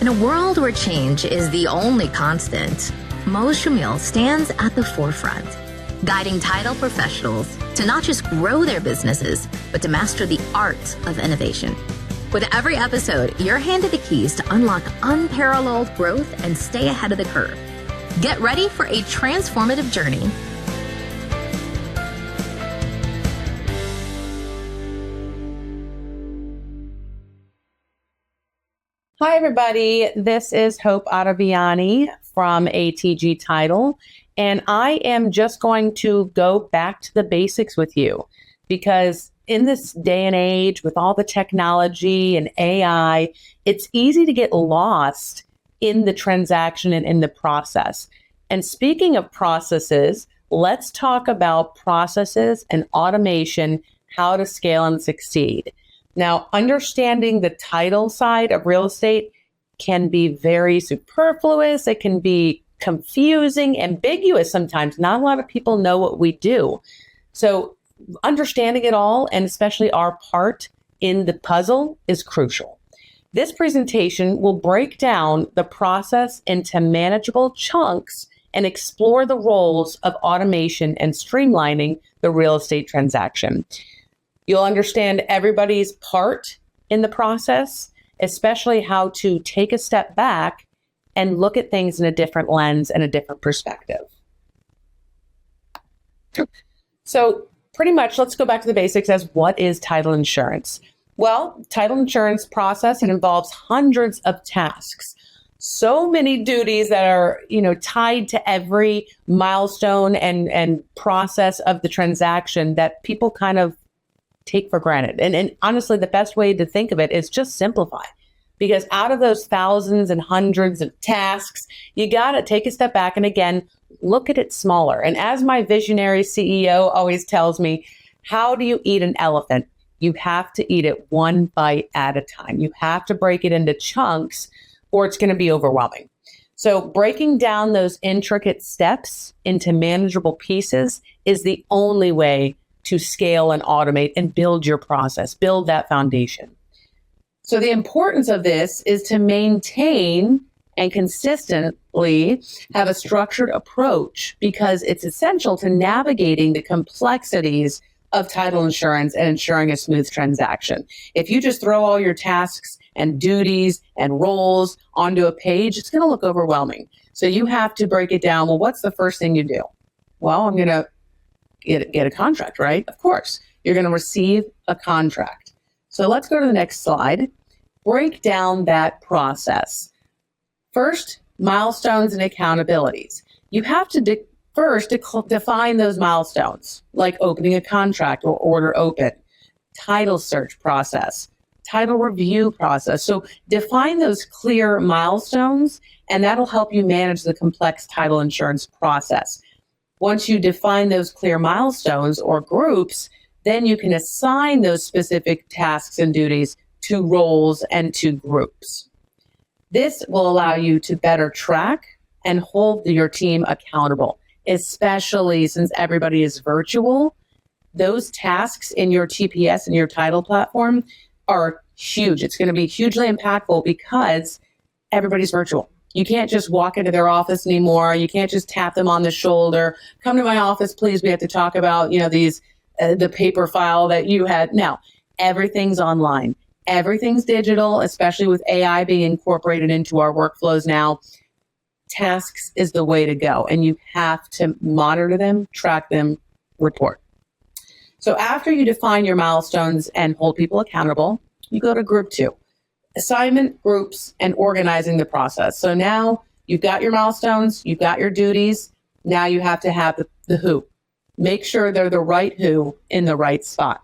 In a world where change is the only constant, Mo Shamil stands at the forefront, guiding title professionals to not just grow their businesses, but to master the art of innovation. With every episode, you're handed the keys to unlock unparalleled growth and stay ahead of the curve. Get ready for a transformative journey. Hi, everybody. This is Hope Ottoviani from ATG Title, and I am just going to go back to the basics with you because in this day and age with all the technology and AI, it's easy to get lost in the transaction and in the process. And speaking of processes, let's talk about processes and automation, how to scale and succeed. Now, understanding the title side of real estate can be very superfluous. It can be confusing, ambiguous sometimes. Not a lot of people know what we do. So understanding it all, and especially our part in the puzzle, is crucial. This presentation will break down the process into manageable chunks and explore the roles of automation and streamlining the real estate transaction. You'll understand everybody's part in the process, especially how to take a step back and look at things in a different lens and a different perspective. So pretty much, let's go back to the basics as what is title insurance? Well, title insurance process, it involves hundreds of tasks. So many duties that are, tied to every milestone and process of the transaction that people kind of take for granted. And honestly, the best way to think of it is just simplify. Because out of those thousands and hundreds of tasks, you got to take a step back and again, look at it smaller. And as my visionary CEO always tells me, how do you eat an elephant? You have to eat it one bite at a time. You have to break it into chunks or it's going to be overwhelming. So breaking down those intricate steps into manageable pieces is the only way to scale and automate and build your process, build that foundation. So the importance of this is to maintain and consistently have a structured approach because it's essential to navigating the complexities of title insurance and ensuring a smooth transaction. If you just throw all your tasks and duties and roles onto a page, it's going to look overwhelming. So you have to break it down. Well, what's the first thing you do? Well, I'm going to get a contract, right? Of course, you're going to receive a contract. So let's go to the next slide. Break down that process. First, milestones and accountabilities. You have to first define those milestones, like opening a contract or order open, title search process, title review process. So define those clear milestones, and that'll help you manage the complex title insurance process. Once you define those clear milestones or groups, then you can assign those specific tasks and duties to roles and to groups. This will allow you to better track and hold your team accountable, especially since everybody is virtual. Those tasks in your TPS and your title platform are huge. It's going to be hugely impactful because everybody's virtual. You can't just walk into their office anymore. You can't just tap them on the shoulder. Come to my office, please. We have to talk about, the paper file that you had. Now, everything's online. Everything's digital, especially with AI being incorporated into our workflows now. Tasks is the way to go. And you have to monitor them, track them, report. So after you define your milestones and hold people accountable, you go to group 2. Assignment, groups, and organizing the process. So now you've got your milestones, you've got your duties. Now you have to have the who. Make sure they're the right who in the right spot.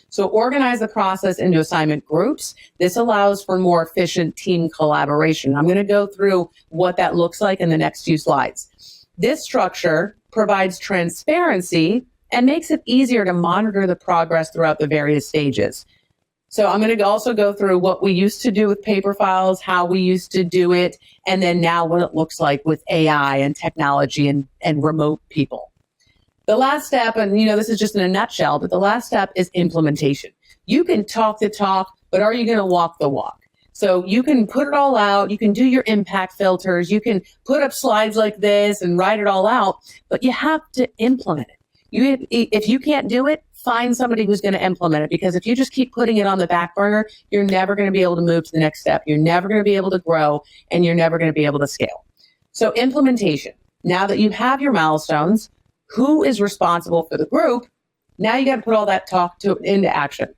So organize the process into assignment groups. This allows for more efficient team collaboration. I'm going to go through what that looks like in the next few slides. This structure provides transparency and makes it easier to monitor the progress throughout the various stages. So I'm going to also go through what we used to do with paper files, how we used to do it, and then now what it looks like with AI and technology and remote people. The last step, and this is just in a nutshell, but the last step is implementation. You can talk the talk, but are you going to walk the walk? So you can put it all out. You can do your impact filters. You can put up slides like this and write it all out, but you have to implement it. If you can't do it, find somebody who's going to implement it, because if you just keep putting it on the back burner, you're never going to be able to move to the next step. You're never going to be able to grow, and you're never going to be able to scale. So implementation. Now that you have your milestones, who is responsible for the group? Now you got to put all that talk into action.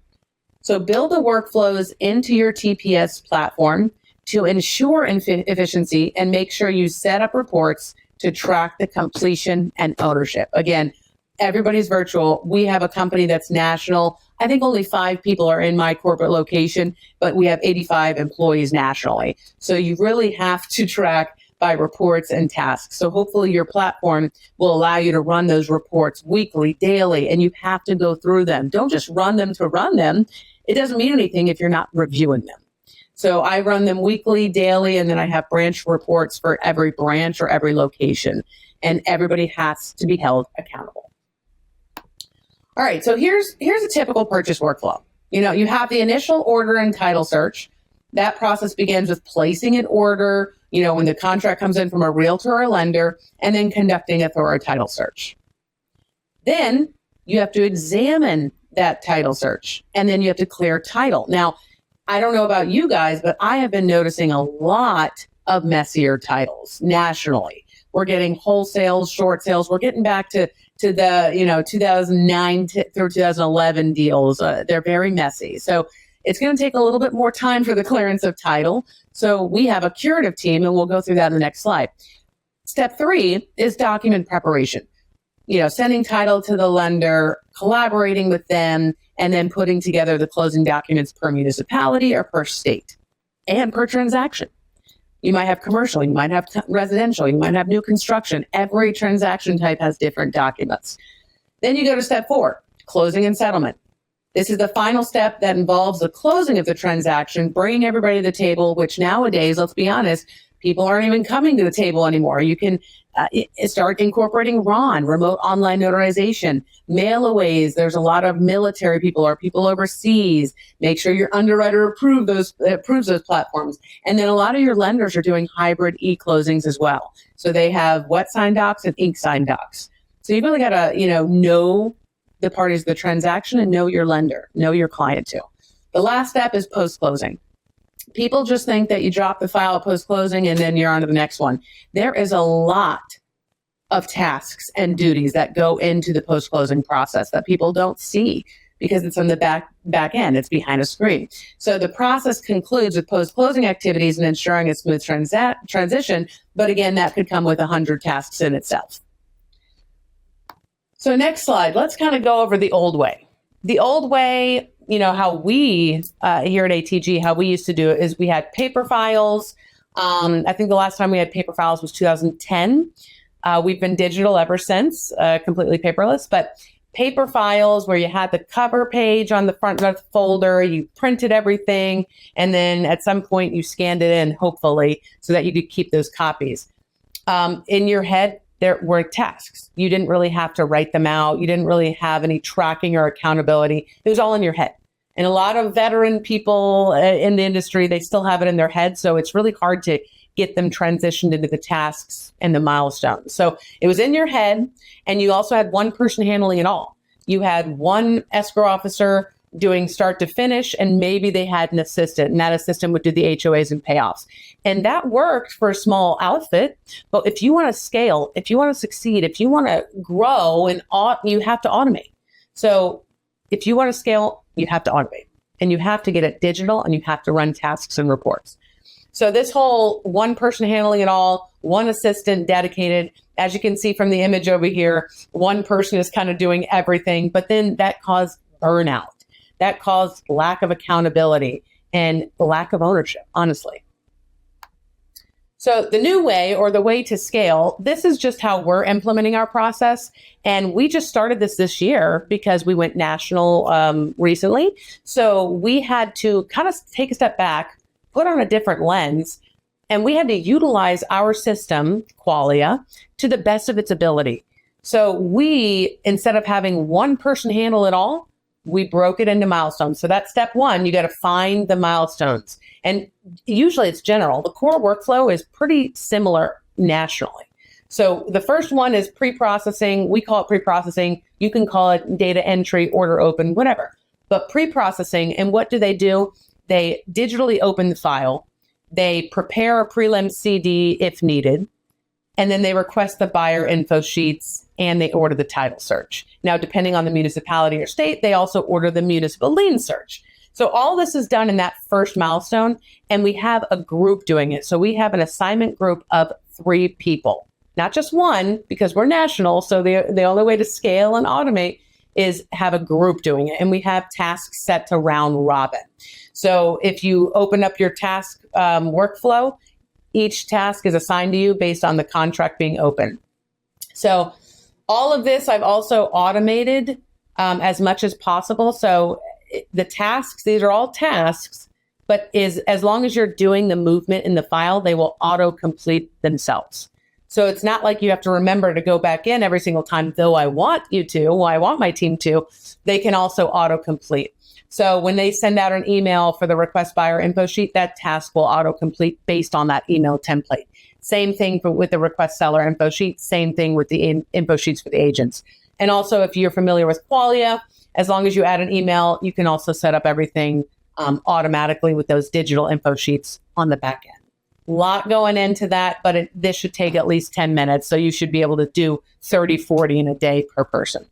So build the workflows into your TPS platform to ensure efficiency, and make sure you set up reports to track the completion and ownership. Again, everybody's virtual. We have a company that's national. I think only 5 people are in my corporate location, but we have 85 employees nationally. So you really have to track by reports and tasks. So hopefully your platform will allow you to run those reports weekly, daily, and you have to go through them. Don't just run them to run them. It doesn't mean anything if you're not reviewing them. So I run them weekly, daily, and then I have branch reports for every branch or every location, and everybody has to be held accountable. All right, so here's a typical purchase workflow. You have the initial order and title search. That process begins with placing an order, when the contract comes in from a realtor or a lender, and then conducting a thorough title search. Then you have to examine that title search, and then you have to clear title. Now, I don't know about you guys, but I have been noticing a lot of messier titles nationally. We're getting wholesales, short sales. We're getting back to the 2009 through 2011 deals. They're very messy. So it's going to take a little bit more time for the clearance of title. So we have a curative team, and we'll go through that in the next slide. Step 3 is document preparation. Sending title to the lender, collaborating with them, and then putting together the closing documents per municipality or per state and per transaction. You might have commercial, you might have residential, you might have new construction. Every transaction type has different documents. Then you go to step 4, closing and settlement. This is the final step that involves the closing of the transaction, bringing everybody to the table, which nowadays, let's be honest, people aren't even coming to the table anymore. You can start incorporating RON, remote online notarization, mail-aways. There's a lot of military people or people overseas. Make sure your underwriter approves those platforms. And then a lot of your lenders are doing hybrid e-closings as well. So they have wet sign docs and ink sign docs. So you've really got to, know the parties of the transaction and know your lender, know your client too. The last step is post-closing. People just think that you drop the file post-closing and then you're on to the next one. There is a lot of tasks and duties that go into the post-closing process that people don't see because it's on the back end. It's behind a screen. So the process concludes with post-closing activities and ensuring a smooth transition. But again, that could come with 100 tasks in itself. So next slide, let's kind of go over the old way. The old way, how we here at ATG, how we used to do it is we had paper files. I think the last time we had paper files was 2010. We've been digital ever since, completely paperless, but paper files where you had the cover page on the front of the folder, you printed everything, and then at some point you scanned it in, hopefully, so that you could keep those copies. In your head, there were tasks. You didn't really have to write them out. You didn't really have any tracking or accountability. It was all in your head. And a lot of veteran people in the industry, they still have it in their head. So it's really hard to get them transitioned into the tasks and the milestones. So it was in your head, and you also had one person handling it all. You had one escrow officer doing start to finish, and maybe they had an assistant, and that assistant would do the HOAs and payoffs. And that worked for a small outfit. But if you want to scale, if you want to succeed, if you want to grow, you have to automate. So if you want to scale, you have to automate, and you have to get it digital, and you have to run tasks and reports. So this whole one person handling it all, one assistant dedicated, as you can see from the image over here, one person is kind of doing everything, but then that caused burnout. That caused lack of accountability and lack of ownership, honestly. So the new way, or the way to scale, this is just how we're implementing our process. And we just started this year because we went national recently. So we had to kind of take a step back, put on a different lens, and we had to utilize our system, Qualia, to the best of its ability. So we, instead of having one person handle it all, we broke it into milestones. So that's step one. You got to find the milestones. And usually it's general. The core workflow is pretty similar nationally. So the first one is pre-processing. We call it pre-processing. You can call it data entry, order open, whatever. But pre-processing, and what do? They digitally open the file. They prepare a prelim CD if needed. And then they request the buyer info sheets and they order the title search. Now, depending on the municipality or state, they also order the municipal lien search. So all this is done in that first milestone, and we have a group doing it. So we have an assignment group of 3 people, not just one, because we're national. So the only way to scale and automate is have a group doing it. And we have tasks set to round robin. So if you open up your task workflow, each task is assigned to you based on the contract being open. So all of this I've also automated as much as possible. So the tasks, these are all tasks, but as long as you're doing the movement in the file, they will auto-complete themselves. So it's not like you have to remember to go back in every single time, though I want you to, well, I want my team to, they can also auto-complete. So when they send out an email for the request buyer info sheet, that task will auto-complete based on that email template. Same thing with the request seller info sheet, same thing with the info sheets for the agents. And also, if you're familiar with Qualia, as long as you add an email, you can also set up everything automatically with those digital info sheets on the back end. A lot going into that, but this should take at least 10 minutes. So you should be able to do 30, 40 in a day per person.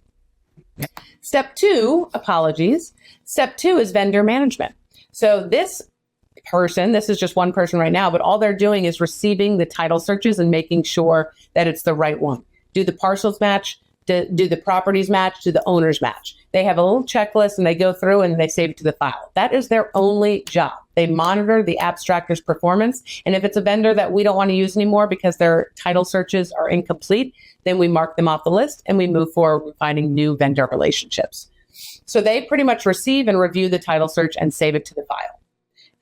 Step 2 is vendor management. So this is just one person right now, but all they're doing is receiving the title searches and making sure that it's the right one. Do the parcels match? Do the properties match? Do the owners match? They have a little checklist and they go through and they save it to the file. That is their only job. They monitor the abstractor's performance. And if it's a vendor that we don't want to use anymore because their title searches are incomplete, then we mark them off the list and we move forward with finding new vendor relationships. So they pretty much receive and review the title search and save it to the file.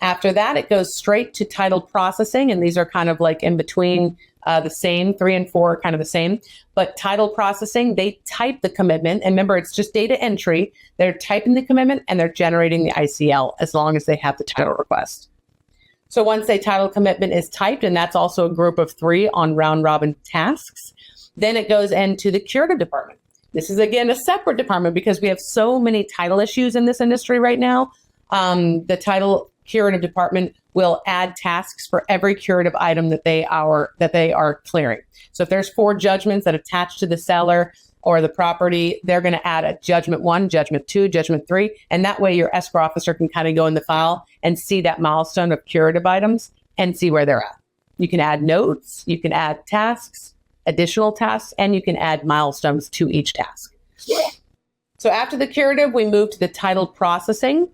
After that, it goes straight to title processing. And these are kind of like in between the same, 3 and 4 are kind of the same. But title processing, they type the commitment. And remember, it's just data entry. They're typing the commitment and they're generating the ICL as long as they have the title request. So once a title commitment is typed, and that's also a group of 3 on round robin tasks, then it goes into the curative department. This is, again, a separate department because we have so many title issues in this industry right now. The title curative department will add tasks for every curative item that they are clearing. So if there's 4 judgments that attach to the seller or the property, they're going to add a judgment 1, judgment 2, judgment 3. And that way your escrow officer can kind of go in the file and see that milestone of curative items and see where they're at. You can add notes, you can add tasks, additional tasks, and you can add milestones to each task. So after the curative, we move to the title processing.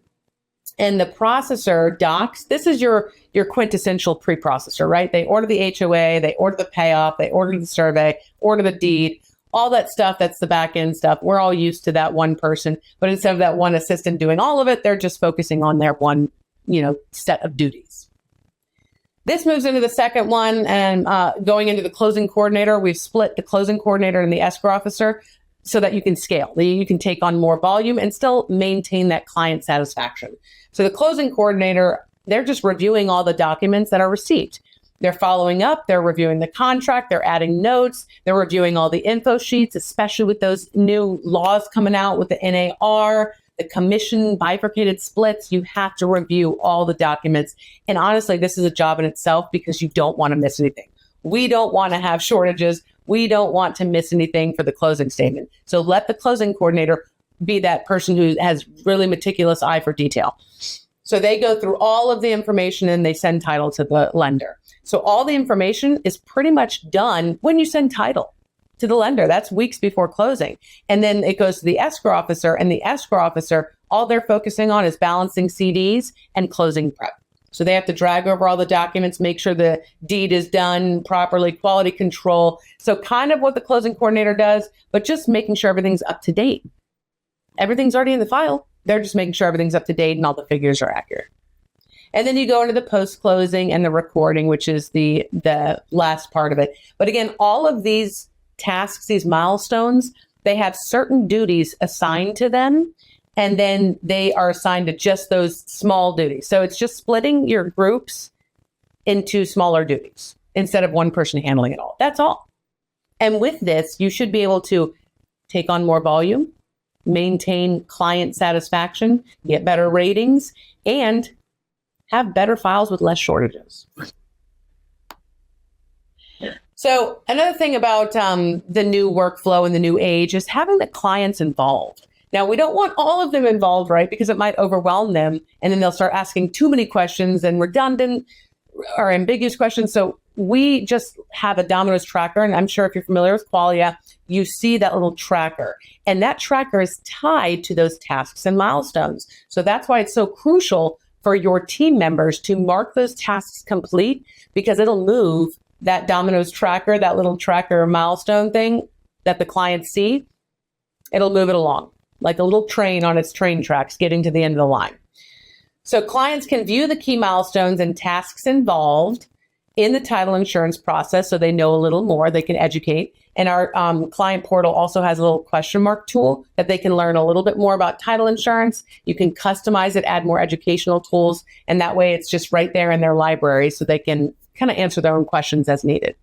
And the processor docs, this is your quintessential pre-processor, right? They order the HOA, they order the payoff, they order the survey, order the deed, all that stuff. That's the back end stuff. We're all used to that one person, but instead of that one assistant doing all of it, they're just focusing on their one, set of duties. This moves into the second one, and going into the closing coordinator, we've split the closing coordinator and the escrow officer so that you can scale. You can take on more volume and still maintain that client satisfaction. So the closing coordinator, they're just reviewing all the documents that are received. They're following up, they're reviewing the contract, they're adding notes, they're reviewing all the info sheets, especially with those new laws coming out with the NAR, the commission bifurcated splits. You have to review all the documents. And honestly, this is a job in itself because you don't want to miss anything. We don't want to have shortages. We don't want to miss anything for the closing statement. So let the closing coordinator be that person who has really meticulous eye for detail. So they go through all of the information and they send title to the lender. So all the information is pretty much done when you send title to the lender. That's weeks before closing. And then it goes to the escrow officer, and the escrow officer, all they're focusing on is balancing CDs and closing prep. So they have to drag over all the documents, make sure the deed is done properly, quality control. So kind of what the closing coordinator does, but just making sure everything's up to date. Everything's already in the file. They're just making sure everything's up to date and all the figures are accurate. And then you go into the post-closing and the recording, which is the last part of it. But again, all of these tasks, these milestones, they have certain duties assigned to them. And then they are assigned to just those small duties. So it's just splitting your groups into smaller duties instead of one person handling it all. That's all. And with this, you should be able to take on more volume, maintain client satisfaction, get better ratings, and have better files with less shortages. So another thing about the new workflow and the new age is having the clients involved. Now, we don't want all of them involved, right? Because it might overwhelm them, and then they'll start asking too many questions and redundant or ambiguous questions. So we just have a Domino's tracker, and I'm sure if you're familiar with Qualia, you see that little tracker. And that tracker is tied to those tasks and milestones. So that's why it's so crucial for your team members to mark those tasks complete, because it'll move that Domino's tracker, that little tracker milestone thing that the clients see, it'll move it along like a little train on its train tracks getting to the end of the line. So clients can view the key milestones and tasks involved in the title insurance process so they know a little more, they can educate. And our client portal also has a little question mark tool that they can learn a little bit more about title insurance. You can customize it, add more educational tools, and that way it's just right there in their library so they can kind of answer their own questions as needed.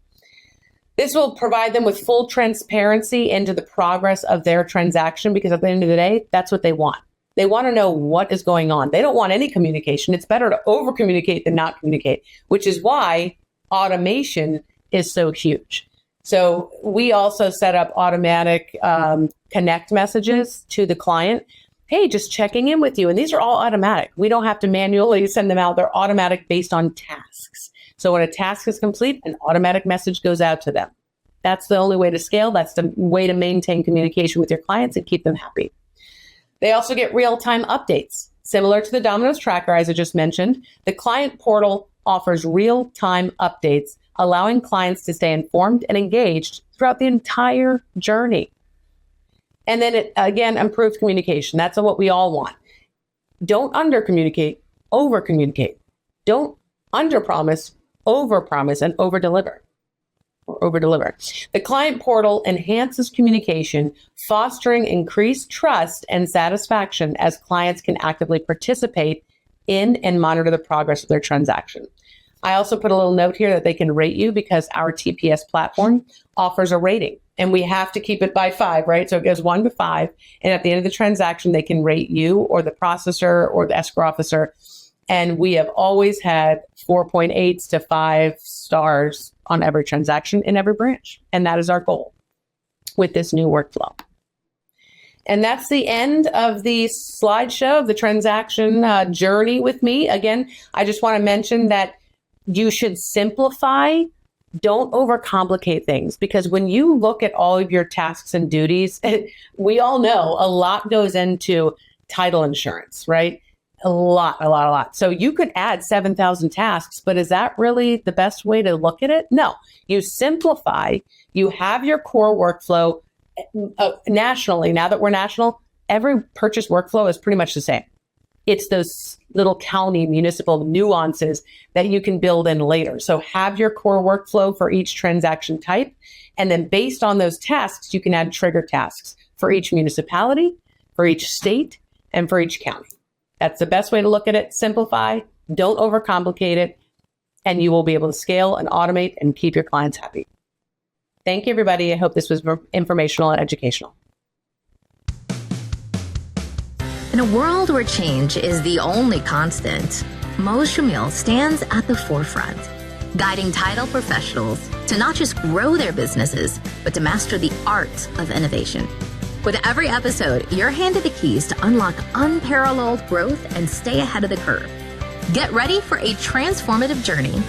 This will provide them with full transparency into the progress of their transaction, because at the end of the day, that's what they want. They want to know what is going on. They don't want any communication. It's better to over communicate than not communicate, which is why automation is so huge. So we also set up automatic connect messages to the client. Hey, just checking in with you. And these are all automatic. We don't have to manually send them out. They're automatic based on tasks. So when a task is complete, an automatic message goes out to them. That's the only way to scale. That's the way to maintain communication with your clients and keep them happy. They also get real-time updates. Similar to the Domino's tracker, as I just mentioned, the client portal offers real-time updates, allowing clients to stay informed and engaged throughout the entire journey. And then it, again, improves communication. That's what we all want. Don't under-communicate, over-communicate. Don't under-promise, over-promise, and over-deliver. The client portal enhances communication, fostering increased trust and satisfaction as clients can actively participate in and monitor the progress of their transaction. I also put a little note here that they can rate you, because our TPS platform offers a rating, and we have to keep it by 5, right? So it goes 1 to 5. And at the end of the transaction, they can rate you or the processor or the escrow officer. And we have always had 4.8s to 5 stars on every transaction in every branch. And that is our goal with this new workflow. And that's the end of the slideshow of the transaction journey with me. Again, I just want to mention that you should simplify. Don't overcomplicate things, because when you look at all of your tasks and duties, we all know a lot goes into title insurance, right? A lot. So you could add 7,000 tasks, but is that really the best way to look at it? No, you simplify. You have your core workflow nationally. Now that we're national, every purchase workflow is pretty much the same. It's those little county municipal nuances that you can build in later. So have your core workflow for each transaction type. And then based on those tasks, you can add trigger tasks for each municipality, for each state, and for each county. That's the best way to look at it. Simplify, don't overcomplicate it, and you will be able to scale and automate and keep your clients happy. Thank you, everybody. I hope this was informational and educational. In a world where change is the only constant, Mo Shamil stands at the forefront, guiding title professionals to not just grow their businesses, but to master the art of innovation. With every episode, you're handed the keys to unlock unparalleled growth and stay ahead of the curve. Get ready for a transformative journey